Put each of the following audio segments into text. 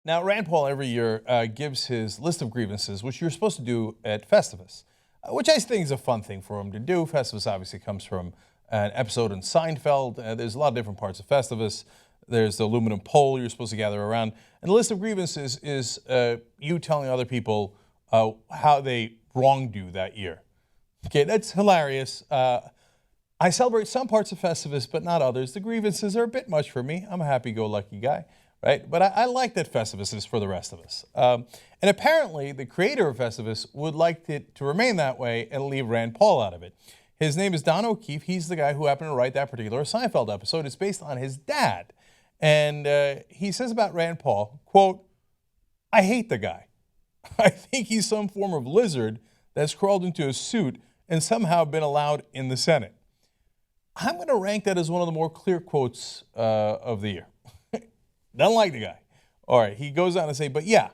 Now, Rand Paul every year gives his list of grievances, which you're supposed to do at Festivus, which I think is a fun thing for him to do. Festivus obviously comes from an episode in Seinfeld. There's a lot of different parts of Festivus. There's the aluminum pole you're supposed to gather around. And the list of grievances is you telling other people how they wronged you that year. Okay, that's hilarious. I celebrate some parts of Festivus, but not others. The grievances are a bit much for me. I'm a happy-go-lucky guy, right? But I like that Festivus is for the rest of us. And apparently, the creator of Festivus would like it to remain that way and leave Rand Paul out of it. His name is Don O'Keefe. He's the guy who happened to write that particular Seinfeld episode. It's based on his dad. And he says about Rand Paul, quote, "I hate the guy. I think he's some form of lizard that's crawled into a suit and somehow been allowed in the Senate." I'm going to rank that as one of the more clear quotes of the year. Doesn't like the guy. All right, he goes on to say, but yeah,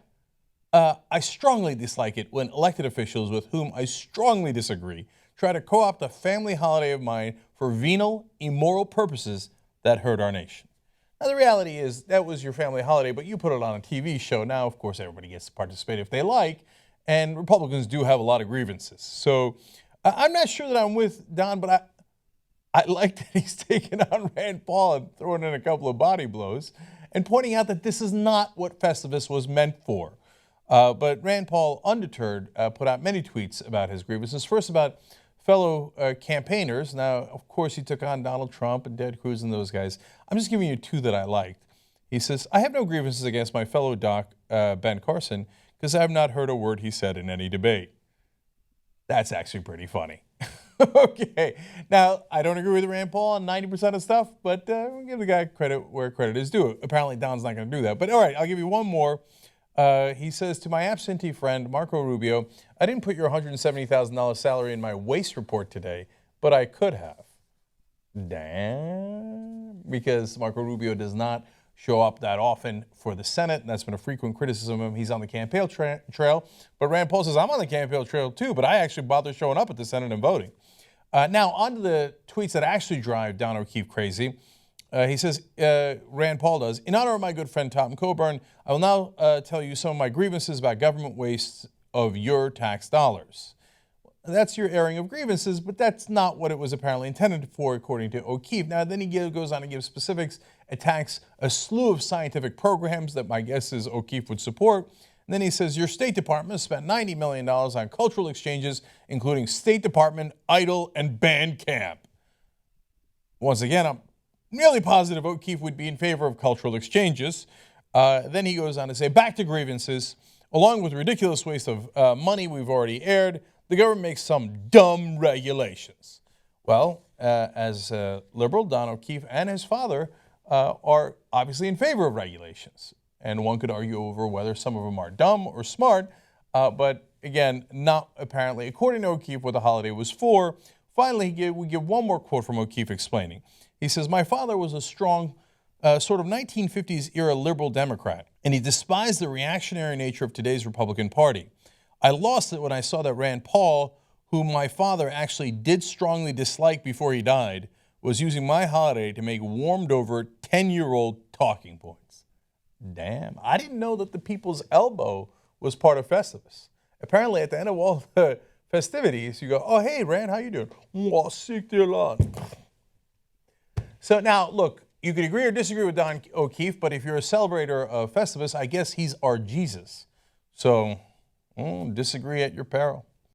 I strongly dislike it when elected officials with whom I strongly disagree try to co-opt a family holiday of mine for venal, immoral purposes that hurt our nation. Now, the reality is that was your family holiday, but you put it on a TV show. Now, of course, everybody gets to participate if they like, and Republicans do have a lot of grievances. So I'm not sure that I'm with Don, but I like that he's taking on Rand Paul and throwing in a couple of body blows and pointing out that this is not what Festivus was meant for. But Rand Paul, undeterred, put out many tweets about his grievances. First, about fellow campaigners. Now, of course, he took on Donald Trump and Ted Cruz and those guys. I'm just giving you two that I liked. He says, "I have no grievances against my fellow doc, Ben Carson, because I have not heard a word he said in any debate." That's actually pretty funny. Okay. Now, I don't agree with Rand Paul on 90% of stuff, but we'll give the guy credit where credit is due. Apparently, Don's not going to do that. But all right, I'll give you one more. He says, to my absentee friend, Marco Rubio, "I didn't put your $170,000 salary in my waste report today, but I could have." Damn. Because Marco Rubio does not show up that often for the Senate, and that's been a frequent criticism of him. He's on the campaign trail. But Rand Paul says, I'm on the campaign trail too, but I actually bother showing up at the Senate and voting. Now, on to the tweets that actually drive Don O'Keefe crazy. He says, Rand Paul does, "In honor of my good friend Tom Coburn, I will now tell you some of my grievances about government waste of your tax dollars." That's your airing of grievances, but that's not what it was apparently intended for, according to O'Keefe. Now, then he goes on to give specifics, attacks a slew of scientific programs that my guess is O'Keefe would support. And then he says, your State Department spent $90 million on cultural exchanges, including State Department, Idol, and band camp. Once again, I'm nearly positive O'Keefe would be in favor of cultural exchanges. Then he goes on to say, back to grievances. Along with ridiculous waste of money we've already aired, the government makes some dumb regulations. Well, as a liberal, Don O'Keefe and his father are obviously in favor of regulations. And one could argue over whether some of them are dumb or smart, but again, not apparently, according to O'Keefe, what the holiday was for. Finally, we give one more quote from O'Keefe explaining. He says, my father was a strong sort of 1950s era liberal Democrat, and he despised the reactionary nature of today's Republican Party. I lost it when I saw that Rand Paul, whom my father actually did strongly dislike before he died, was using my holiday to make warmed over 10-year-old talking points. Damn, I didn't know that the People's Elbow was part of Festivus. Apparently, at the end of all the festivities, you go, oh, hey, Rand, how you doing? Oh, sick dear Lord. So now, look, you could agree or disagree with Don O'Keefe, but if you're a celebrator of Festivus, I guess he's our Jesus. So, disagree at your peril.